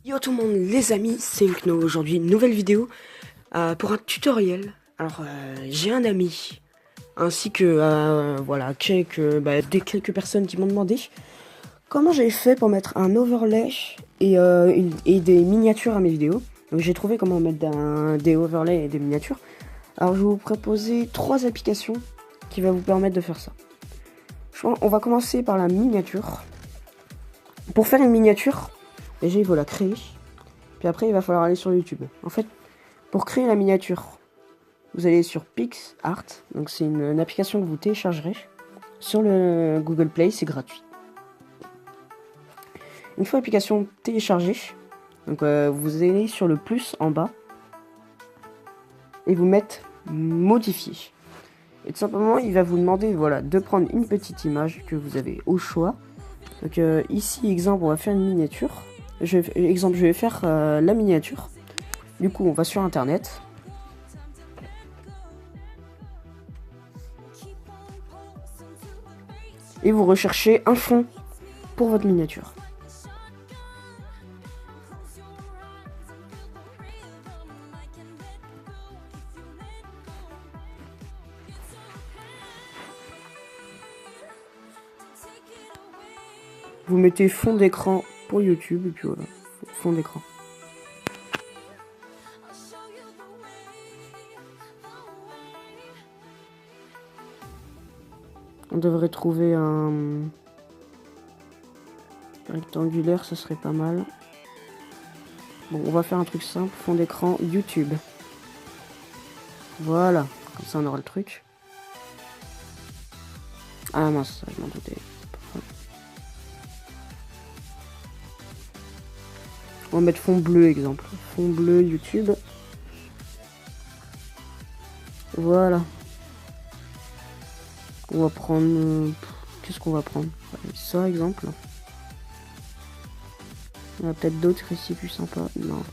Yo tout le monde les amis, c'est Nkno. Aujourd'hui une nouvelle vidéo pour un tutoriel. Alors j'ai un ami ainsi que voilà quelques personnes qui m'ont demandé comment j'ai fait pour mettre un overlay et des miniatures à mes vidéos. Donc j'ai trouvé comment mettre des overlays et des miniatures. Alors je vais vous proposer 3 applications qui vont vous permettre de faire ça. On va commencer par la miniature. Pour faire une miniature, déjà il faut la créer. Puis après il va falloir aller sur YouTube. En fait, pour créer la miniature, vous allez sur PixArt. Donc c'est une application que vous téléchargerez sur le Google Play, c'est gratuit. Une fois l'application téléchargée, donc vous allez sur le plus en bas et vous mettez modifier. Et tout simplement, il va vous demander voilà, de prendre une petite image que vous avez au choix. Donc ici, exemple, on va faire une miniature. Je vais faire la miniature. Du coup, on va sur Internet. Et vous recherchez un fond pour votre miniature. Vous mettez fond d'écran pour YouTube et puis voilà, fond d'écran. On devrait trouver un rectangulaire, ça serait pas mal. Bon, on va faire un truc simple, fond d'écran YouTube. Voilà, comme ça on aura le truc. Ah mince, je m'en doutais. On va mettre fond bleu, exemple. Fond bleu YouTube. Voilà. On va prendre... qu'est-ce qu'on va prendre? Ça, exemple. On a peut-être d'autres ici plus sympas. Non.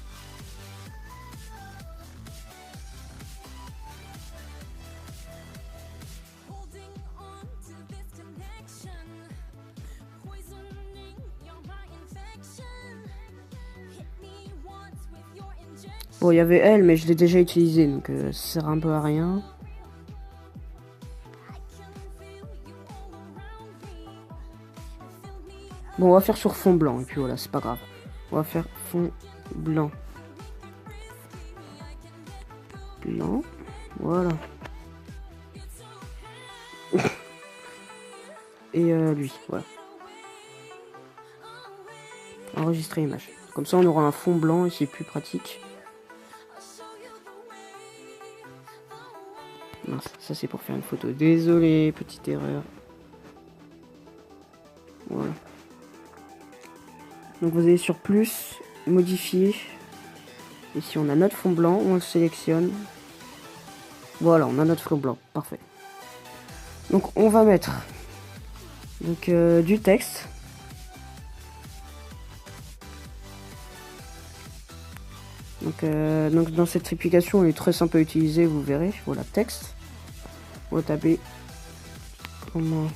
Bon, il y avait elle, mais je l'ai déjà utilisée, donc ça sert un peu à rien. Bon, on va faire sur fond blanc, et puis voilà, c'est pas grave. On va faire fond blanc. Blanc, voilà. Et lui, voilà. Enregistrer image. Comme ça, on aura un fond blanc et c'est plus pratique. Mince, ça c'est pour faire une photo. Désolé, petite erreur. Voilà. Donc vous allez sur plus, modifier. Ici on a notre fond blanc, on le sélectionne. Voilà, on a notre fond blanc, parfait. Donc on va mettre donc, du texte. Donc dans cette application, elle est très simple à utiliser, vous verrez. Voilà, texte. On va taper comment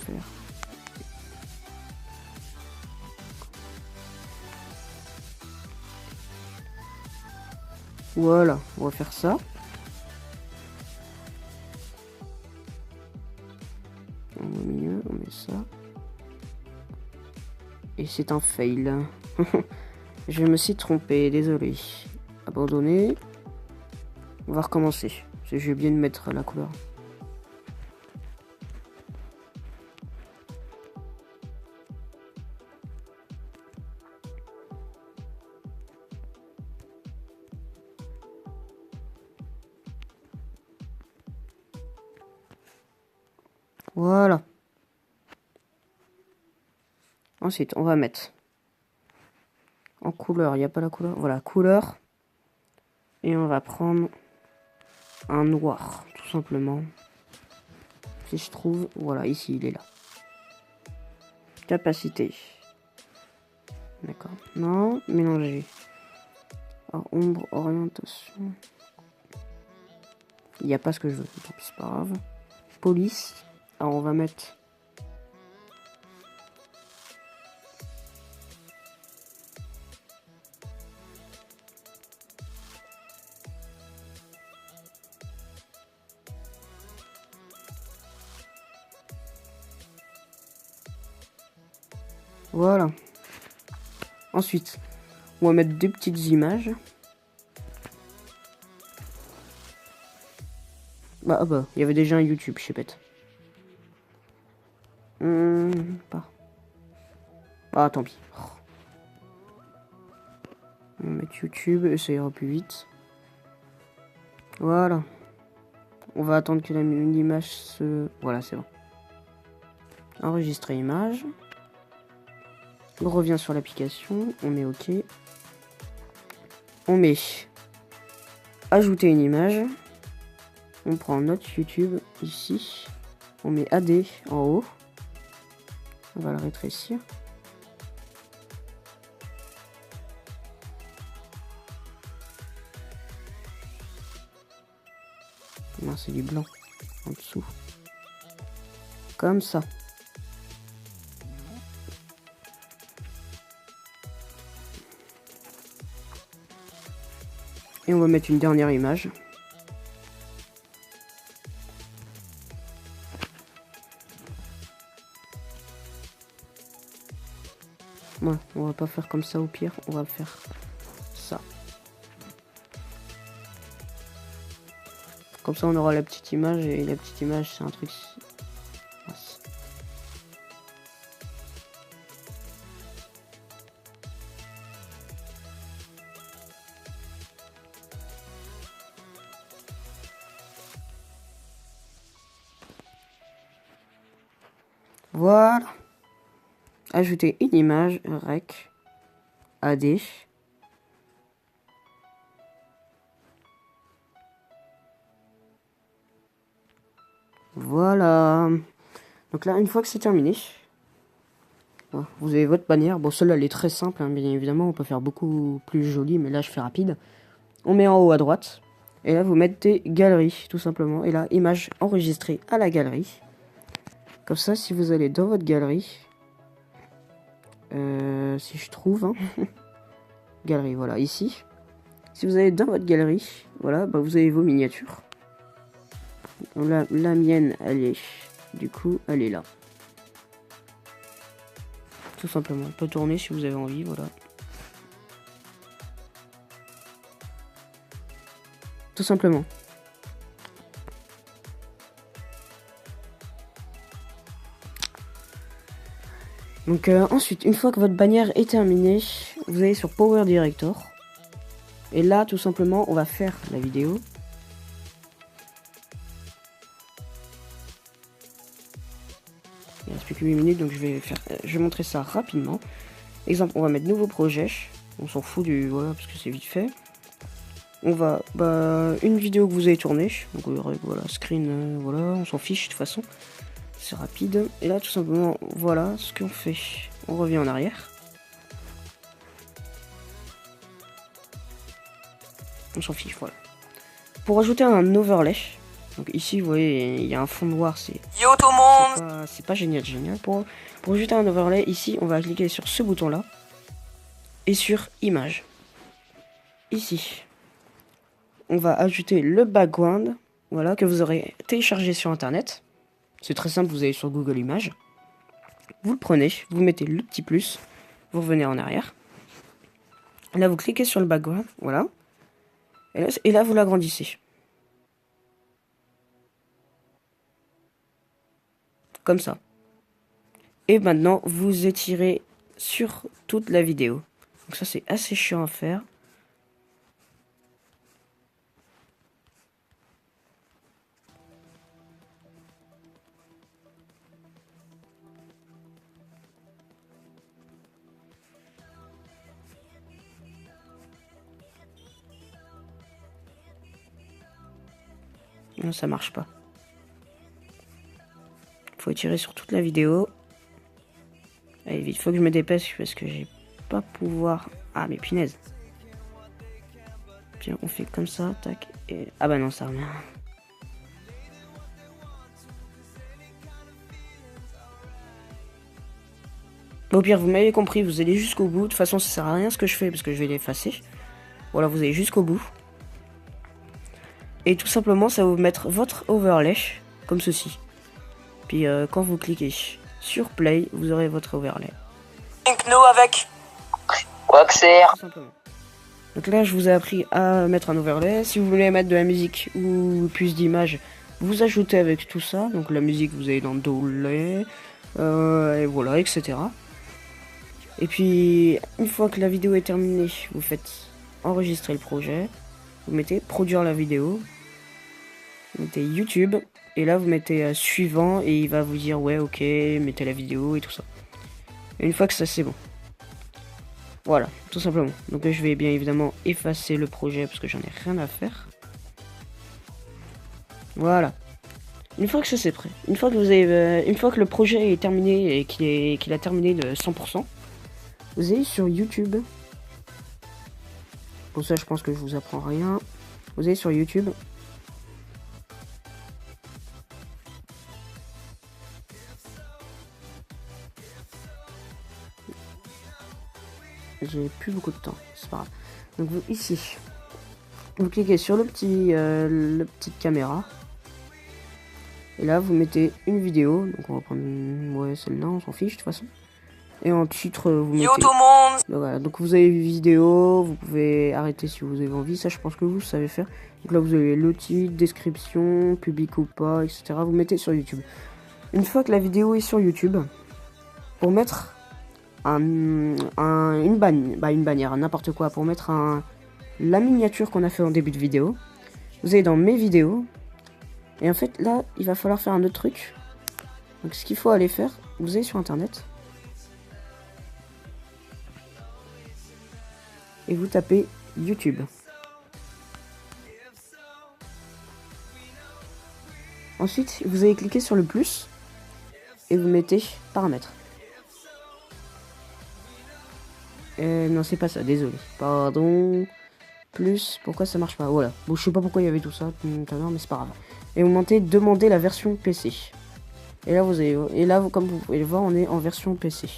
faire. Voilà, on va faire ça. Au milieu, on met ça. Et c'est un fail. Je me suis trompé, désolé. Abandonné. On va recommencer. J'ai oublié de mettre la couleur. Voilà. Ensuite, on va mettre en couleur. Il n'y a pas la couleur. Voilà, couleur. Et on va prendre un noir, tout simplement. Si je trouve, voilà, ici il est là. Capacité. D'accord. Non, mélanger. Alors, ombre, orientation. Il n'y a pas ce que je veux. Tant pis, c'est pas grave. Police. Alors on va mettre Voilà. Ensuite, on va mettre des petites images. Bah, il y avait déjà un YouTube, je sais bête. Pas. Ah, tant pis. On va mettre YouTube et ça ira plus vite. Voilà. On va attendre que l'image se... Voilà, c'est bon. Enregistrer image. On revient sur l'application. On met OK. On met ajouter une image. On prend notre YouTube ici. On met AD en haut. On va le rétrécir. Non, c'est du blanc en dessous. Comme ça. Et on va mettre une dernière image. Ouais, on va pas faire comme ça au pire, on va faire ça. Comme ça on aura la petite image et la petite image c'est un truc... Voilà. Ajouter une image, rec, AD. Voilà. Donc là, une fois que c'est terminé, vous avez votre bannière. Bon, celle-là, elle est très simple, hein, bien évidemment. On peut faire beaucoup plus joli, mais là, je fais rapide. On met en haut à droite. Et là, vous mettez galerie, tout simplement. Et là, image enregistrée à la galerie. Comme ça, si vous allez dans votre galerie... si je trouve... Hein, galerie, voilà, ici. Si vous allez dans votre galerie, voilà, bah, vous avez vos miniatures. La mienne, elle est... Du coup, elle est là. Tout simplement. On peut tourner si vous avez envie, voilà. Tout simplement. Donc ensuite, une fois que votre bannière est terminée, vous allez sur Power Director. Et là, tout simplement, on va faire la vidéo. Il reste plus que 8 minutes, donc je vais montrer ça rapidement. Exemple, on va mettre nouveau projet. On s'en fout du... Voilà, parce que c'est vite fait. On va... une vidéo que vous avez tournée. Donc voilà, screen, voilà, on s'en fiche de toute façon. C'est rapide. Et là, tout simplement, voilà ce qu'on fait. On revient en arrière. On s'en fiche, voilà. Pour ajouter un overlay, donc ici, vous voyez, il y a un fond noir, c'est... Yo tout le monde! C'est pas génial. Pour ajouter un overlay, ici, on va cliquer sur ce bouton-là. Et sur image. Ici. On va ajouter le background, voilà, que vous aurez téléchargé sur Internet. C'est très simple, vous allez sur Google Images. Vous le prenez, vous mettez le petit plus, vous revenez en arrière. Là, vous cliquez sur le background, voilà. Et là vous l'agrandissez. Comme ça. Et maintenant, vous étirez sur toute la vidéo. Donc ça, c'est assez chiant à faire. Non, ça marche pas. Faut étirer sur toute la vidéo. Allez, vite, faut que je me dépêche parce que j'ai pas pouvoir... Ah, mais punaise. Tiens, on fait comme ça, tac. Et... Ah bah non, ça revient. Au pire, vous m'avez compris, vous allez jusqu'au bout. De toute façon, ça sert à rien ce que je fais parce que je vais l'effacer. Voilà, vous allez jusqu'au bout. Et tout simplement, ça va vous mettre votre overlay, comme ceci. Puis quand vous cliquez sur play, vous aurez votre overlay. Syncno avec Quaxer. Tout simplement. Donc là, je vous ai appris à mettre un overlay. Si vous voulez mettre de la musique ou plus d'images, vous ajoutez avec tout ça. Donc la musique, vous allez dans Dolay, et voilà, etc. Et puis, une fois que la vidéo est terminée, vous faites enregistrer le projet. Vous mettez produire la vidéo. Vous mettez YouTube. Et là, vous mettez suivant et il va vous dire ouais, ok, mettez la vidéo et tout ça. Et une fois que ça, c'est bon. Voilà, tout simplement. Donc là, je vais bien évidemment effacer le projet parce que j'en ai rien à faire. Voilà. Une fois que ça c'est prêt, une fois que le projet est terminé et qu'il a terminé de 100%, vous allez sur YouTube. Pour ça, je pense que je vous apprends rien. Vous allez sur YouTube. J'ai plus beaucoup de temps, c'est pas grave. Donc vous, ici, vous cliquez sur le petite caméra. Et là, vous mettez une vidéo. Donc on va prendre ouais, celle-là, on s'en fiche de toute façon. Et en titre, vous mettez... Yo tout le monde. Voilà, donc vous avez une vidéo, vous pouvez arrêter si vous avez envie. Ça, je pense que vous savez faire. Donc là, vous avez le titre, description, public ou pas, etc. Vous mettez sur YouTube. Une fois que la vidéo est sur YouTube, pour mettre une bannière, n'importe quoi, pour mettre la miniature qu'on a fait en début de vidéo, vous allez dans mes vidéos. Et en fait, là, il va falloir faire un autre truc. Donc, ce qu'il faut aller faire, vous allez sur Internet. Et vous tapez YouTube. Ensuite, vous allez cliquer sur le plus. Et vous mettez paramètres. Non, c'est pas ça, désolé. Pardon. Plus, pourquoi ça marche pas? Voilà. Bon, je sais pas pourquoi il y avait tout ça tout à l'heure, mais c'est pas grave. Et vous montez demander la version PC. Et là, comme vous pouvez le voir, on est en version PC.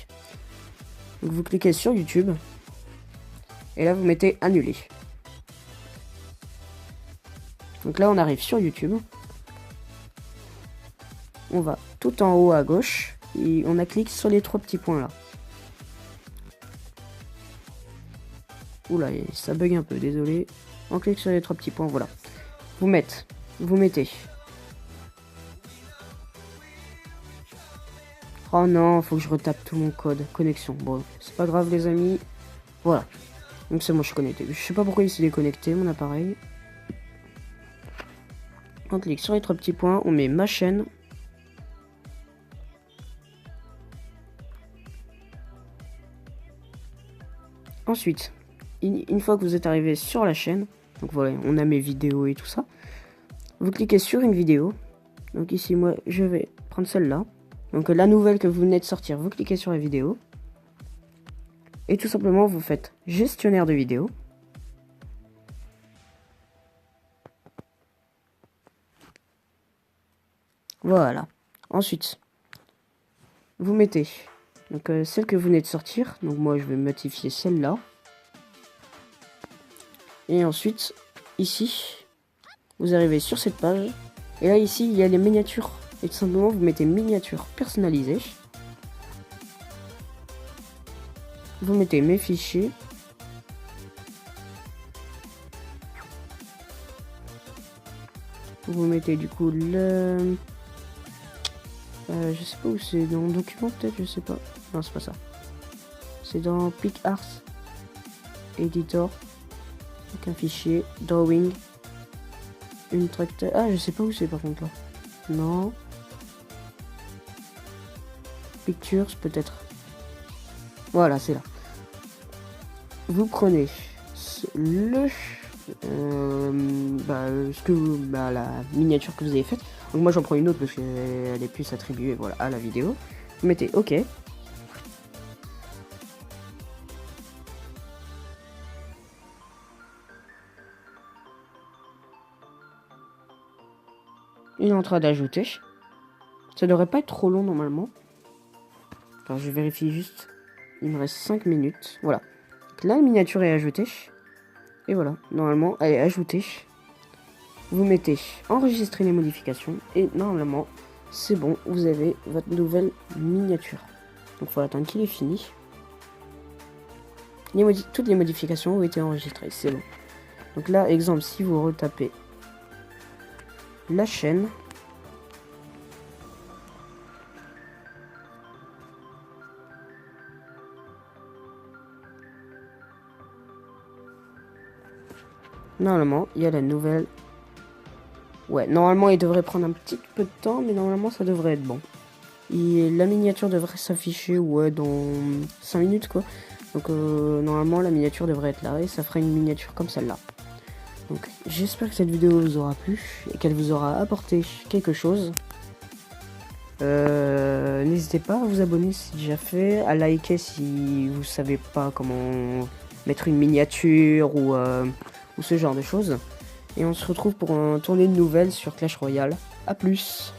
Donc vous cliquez sur YouTube. Et là, vous mettez annuler. Donc là, on arrive sur YouTube. On va tout en haut à gauche. Et on clique sur les 3 petits points là. Oula, ça bug un peu, désolé. On clique sur les 3 petits points, voilà. Vous mettez. Oh non, faut que je retape tout mon code. Connexion. Bon, c'est pas grave les amis. Voilà. Donc c'est moi, je suis connecté. Je sais pas pourquoi il s'est déconnecté, mon appareil. On clique sur les 3 petits points, on met ma chaîne. Ensuite, une fois que vous êtes arrivé sur la chaîne, donc voilà, on a mes vidéos et tout ça. Vous cliquez sur une vidéo. Donc ici, moi, je vais prendre celle-là. Donc la nouvelle que vous venez de sortir, vous cliquez sur la vidéo. Et tout simplement, vous faites gestionnaire de vidéo. Voilà. Ensuite, vous mettez donc celle que vous venez de sortir. Donc moi, je vais modifier celle-là. Et ensuite, ici, vous arrivez sur cette page. Et là, ici, il y a les miniatures. Et tout simplement, vous mettez miniatures personnalisées. Vous mettez mes fichiers. Vous mettez du coup le... je sais pas où c'est, dans document peut-être, je sais pas. Non, c'est pas ça. C'est dans PicArt Editor. Donc un fichier, drawing, une tracteur. Ah, je sais pas où c'est par contre là. Non. Pictures peut-être. Voilà, c'est là. Vous prenez la miniature que vous avez faite. Donc moi j'en prends une autre parce qu'elle est plus attribuée voilà, à la vidéo. Vous mettez OK. Il est en train d'ajouter. Ça devrait pas être trop long normalement. Alors je vérifie juste. Il me reste 5 minutes. Voilà. Donc là la miniature est ajoutée. Et voilà. Normalement elle est ajoutée. Vous mettez enregistrer les modifications. Et normalement c'est bon. Vous avez votre nouvelle miniature. Donc il faut attendre qu'il est fini. toutes les modifications ont été enregistrées, c'est bon. Donc là, exemple, si vous retapez la chaîne, normalement, il y a la nouvelle. Ouais, normalement, il devrait prendre un petit peu de temps, mais normalement, ça devrait être bon. Et la miniature devrait s'afficher, ouais, dans 5 minutes, quoi. Donc, normalement, la miniature devrait être là, et ça fera une miniature comme celle-là. Donc, j'espère que cette vidéo vous aura plu, et qu'elle vous aura apporté quelque chose. N'hésitez pas à vous abonner si c'est déjà fait, à liker si vous savez pas comment mettre une miniature ou ce genre de choses. Et on se retrouve pour un tournée de nouvelles sur Clash Royale. A plus!